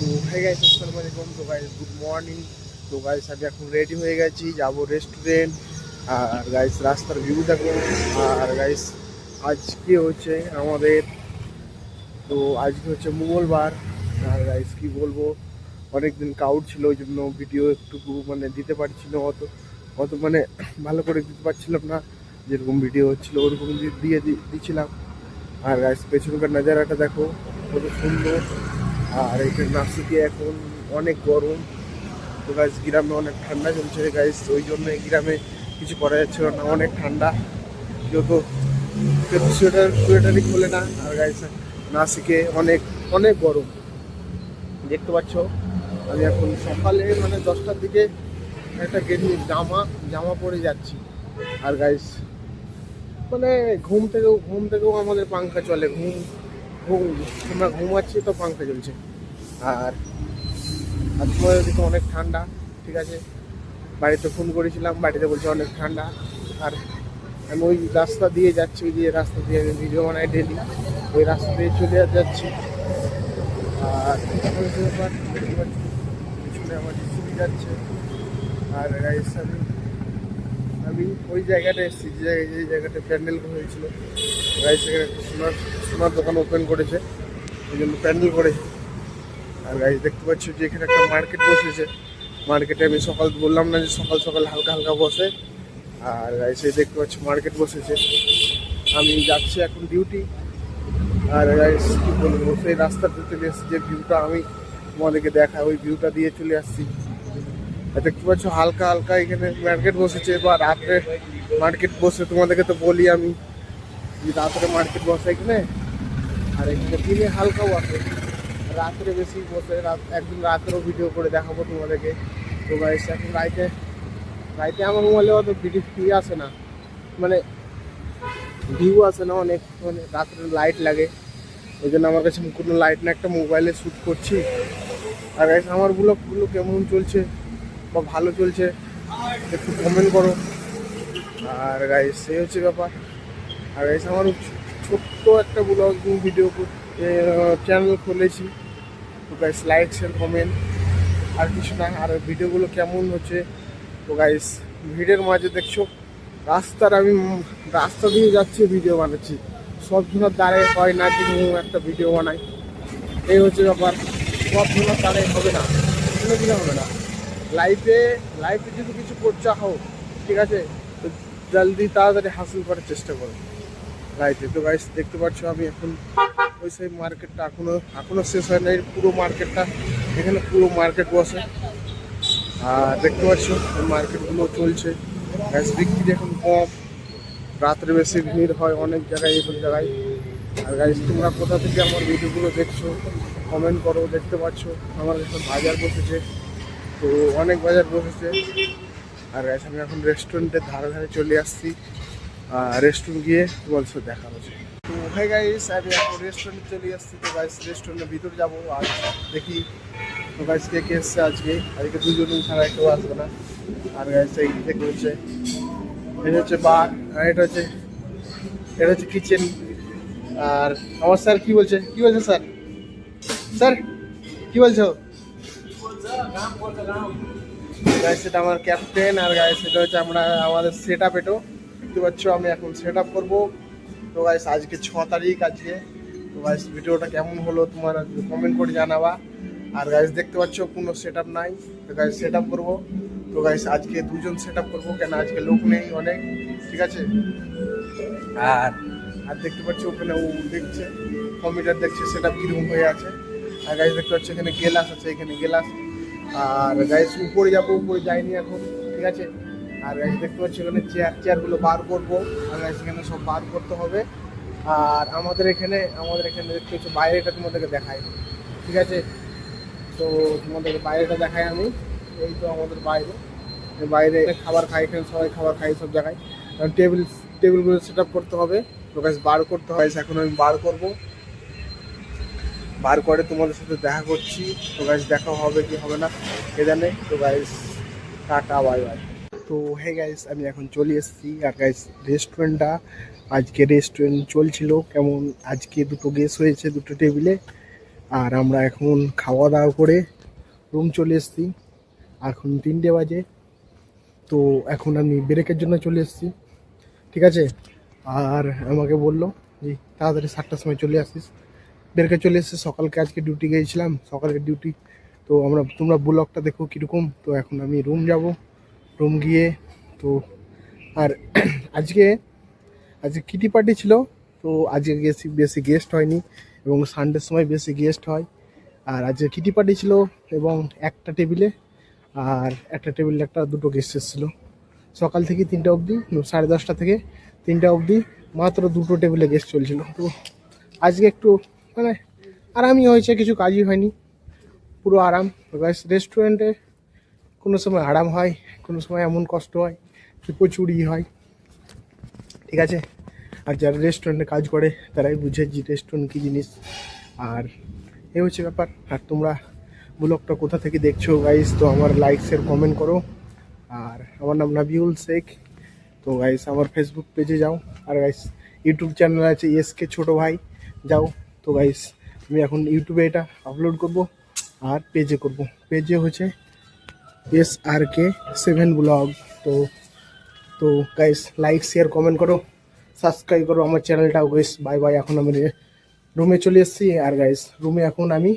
তো হয়ে গেছে, আসসালামু আলাইকুম। তো গাইস গুড মর্নিং। তো গাইস আমি এখন রেডি হয়ে গেছি, যাব রেস্টুরেন্ট। আর গাইস রাস্তার ভিউ দেখো। আর গাইস আজকে হচ্ছে আমাদের, তো আজকে হচ্ছে মঙ্গলবার। আর গাইস কি বলবো, অনেকদিন কাউট ছিল, ওই জন্য ভিডিও একটু মানে দিতে পারছি না, অত অত মানে ভালো করে দিতে পারছিলাম না। যেরকম ভিডিও হচ্ছিল ওরকম দিচ্ছিলাম। আর গাইস পেছনকার নাজারাটা দেখো, কত সুন্দর। আর এখানে নাসিকে এখন অনেক গরম। তো গাইস গ্রামে অনেক ঠান্ডা চলছে গাইস, ওই জন্য গ্রামে কিছু করা যাচ্ছিল না, অনেক ঠান্ডা। যেহেতু সোয়েটারই খোলে না। আর গাইস নাসিকে অনেক অনেক গরম, দেখতে পাচ্ছ। আমি এখন সকালে মানে 10টার দিকে একটা জামা পরে যাচ্ছি। আর গাইস মানে ঘুম থেকেও আমাদের পাংখা চলে, ঘুম ঘুম আমরা ঘুমাচ্ছি তো পাংখা চলছে। আর আর তোমাদের ওদিকে অনেক ঠান্ডা, ঠিক আছে। বাড়িতে ফোন করেছিলাম, বাড়িতে বলছে অনেক ঠান্ডা। আর আমি ওই রাস্তা দিয়ে যাচ্ছি, ওই যে রাস্তা দিয়ে আমি ভিডিও বানাই ডেলি, ওই রাস্তা দিয়ে চলে যাচ্ছি। আর পিছনে আমার স্কুটি যাচ্ছে। আর গাইস আমি ওই জায়গাটা এসেছি যে জায়গাটা প্যান্ডেল হয়েছিল। গাইস এখানে একটা সোনার দোকান ওপেন করেছে, ওই জন্য প্যান্ডেল করেছে। আর গাইস দেখতে পাচ্ছি যে এখানে একটা মার্কেট বসেছে। মার্কেটে আমি সকাল বললাম না যে সকাল সকাল হালকা হালকা বসে। আর গাইস এই দেখতে পাচ্ছি মার্কেট বসেছে। আমি যাচ্ছি এখন ডিউটি। আর গাইস কি বলবো, সেই রাস্তাতে চলে এসেছি, যে ভিউটা আমি তোমাদেরকে দেখা, ওই ভিউটা দিয়ে চলে আসছি। দেখতে পাচ্ছ হালকা হালকা এখানে মার্কেট বসেছে, বা রাত্রে মার্কেট বসে। তোমাদেরকে তো বলি আমি যে রাত্রে মার্কেট বসে এখানে। আর এখানে দিনে হালকাও আছে, রাত্রে বেশি বসে। একদিন রাত্রেও ভিডিও করে দেখাবো তোমাদেরকে। তো গাইস এখন রাইতে আমার মোবাইলে অত ভিডিও আসে না, মানে ভিউ আসে না অনেক, মানে রাত্রে লাইট লাগে। ওই জন্য আমার কাছে কোনো লাইট না, একটা মোবাইলে শ্যুট করছি। আর গাইস আমার ব্লগগুলো কেমন চলছে বা ভালো চলছে একটু কমেন্ট করো। আর গাইস সেই হচ্ছে ব্যাপার। আর গাইস আমার ছোট্ট একটা ব্লগ ভিডিও চ্যানেল খুলেছি। তো গাইস লাইক শেয়ার কমেন্ট, আর কিছু না। আর ভিডিওগুলো কেমন হচ্ছে, তো গাইস ভিডিওর মাঝে দেখছো আমি রাস্তা দিয়ে যাচ্ছি, ভিডিও বানাচ্ছি। সব জনের দ্বারে হয় না যে একটা ভিডিও বানাই, এই হচ্ছে ব্যাপার। সব জনের দ্বারে হবে না, কোনো দিনে হবে না। লাইফে যদি কিছু করতে হোক, ঠিক আছে, তো জলদি তাড়াতাড়ি হাসিল করার চেষ্টা করো লাইফে। তো গাইস দেখতে পাচ্ছ আমি এখন ওই সেই মার্কেটটা এখনো শেষ হয় নাই, পুরো মার্কেটটা। এখানে পুরো মার্কেট বসে। আর দেখতে পাচ্ছ মার্কেটগুলো চলছে। গ্যাস বিক্রি এখন কম, রাত্রে বেশি ভিড় হয় অনেক জায়গায়, এইসব জায়গায়। আর গাইস তোমরা কোথা থেকে আমার ভিডিওগুলো দেখছো কমেন্ট করো। দেখতে পাচ্ছ আমার এখন বাজার বসেছে, তো অনেক বাজার বসেছে। আর গাইস আমি এখন রেস্টুরেন্টের ধারে চলে আসছি। রেস্টুরেন্ট গিয়ে তোমার সাথে দেখা হচ্ছে। তো হ্যাঁ গাইস আমি এখন রেস্টুরেন্টে চলে আসছি। তো গাইস রেস্টুরেন্টের ভিতর যাবো, আর দেখি তো গাইস কে এসছে আজকে দুজনই ছাড়া কেউ আসবে না। আর গাইস এই দেখে হচ্ছে, এটা হচ্ছে বার, আর এটা হচ্ছে কিচেন। আর আমার স্যার কি বলছে স্যার কি বলছো? গাইস এটা আমার ক্যাপ্টেন। আর গাইস এটা হচ্ছে আমাদের সেট আপ। এটাও দেখতে পাচ্ছ আমি এখন সেট আপ করবো। তো গাইস আজকে 6 তারিখ আজকে। তো গাইস ভিডিওটা কেমন হলো তোমার কমেন্ট করে জানাবা। আর গাইস দেখতে পাচ্ছ কোনো সেট আপ নাই, তো গাইস সেট আপ করবো। তো গাইস আজকে দুজন সেট আপ করবো, কেন আজকে লোক নেই অনেক, ঠিক আছে। আর আর দেখতে পাচ্ছ ওখানে ও দেখছে, কম্পিউটার দেখছে সেট আপ কীরকম হয়ে আছে। আর গাইস দেখতে পাচ্ছ এখানে গেলাস আছে, এখানে গেলাস। আর গাইস উপরে যাবো, উপরে যাইনি এখন, ঠিক আছে। আর গাইস দেখতে পাচ্ছি এখানে চেয়ারগুলো বার করবো। আর গাইস এখানে সব বার করতে হবে। আর আমাদের এখানে দেখতে পাচ্ছি বাইরেটা তোমাদেরকে দেখাই, ঠিক আছে। তো তোমাদেরকে বাইরেটা দেখাই আমি। এই তো আমাদের বাইরে খাবার খাই, এখানে সবাই খাবার খাই সব জায়গায়। কারণ টেবিলগুলো সেট আপ করতে হবে। তো গাইস বার করতে হয়, এখন আমি বার করবো। বার করে তোমাদের সাথে দেখা করছি। তো গাইস দেখা হবে কি হবে না কে জানে। তো গাইস টাটা বাই বাই। তো হে গাইস আমি এখন চলে এসেছি। আর গাইস রেস্টুরেন্ট চলছিল কেমন, আজকে দুটো গেস্ট হয়েছে দুটো টেবিলে। আর আমরা এখন খাওয়া দাওয়া করে রুম চলে এসেছি। এখন 3টে বাজে, তো এখন আমি ব্রেকের জন্য চলে এসেছি, ঠিক আছে। আর আমাকে বললো যে তাড়াতাড়ি 7টার সময় চলে আসিস, ব্রেকে চলে এসেছি। সকালকে আজকে ডিউটি গিয়েছিলাম, সকালের ডিউটি। তো তোমরা ব্লগটা দেখো কীরকম। তো এখন আমি রুম যাব, রুম গিয়ে তো আর আজকে কিটি পার্টি ছিল। তো আজকে বেশি গেস্ট হয়নি, এবং সানডের সময় বেশি গেস্ট হয়। আর আজকে কিটি পার্টি ছিল, এবং একটা টেবিলে দুটো গেস্ট এসেছিলো। সকাল থেকে 3টা অবধি, 10:30 থেকে 3টা অবধি মাত্র দুটো টেবিলে গেস্ট চলছিল। তো আজকে একটু মানে আরামই হয়েছে, কিছু কাজই হয়নি, পুরো আরাম। রেস্টুরেন্টে কোনো সময় আরাম হয়, কোনো সময় এমন কষ্ট হয় যে প্রচুরই হয়, ঠিক আছে। আর যারা রেস্টুরেন্টে কাজ করে তারাই বুঝে যে রেস্টুরেন্ট কী জিনিস। আর এই হচ্ছে ব্যাপার। আর তোমরা ব্লগটা কোথা থেকে দেখছো গাইস, তো আমার লাইক শেয়ার কমেন্ট করো। আর আমার নাম নাবিউল শেখ। তো গাইস আমার ফেসবুক পেজে যাও, আর গাইস ইউটিউব চ্যানেল আছে এসকে ছোট ভাই, যাও। তো গাইস আমি এখন ইউটিউবে এটা আপলোড করব, আর পেজে করব। পেজে হচ্ছে SRK7 ব্লগ। তো তো গাইস লাইক শেয়ার কমেন্ট করো, সাবস্ক্রাইব করো আমার চ্যানেলটাও। Guys bye bye. এখন আমি রুমে চলে এসেছি, আর গাইস রুমে এখন আমি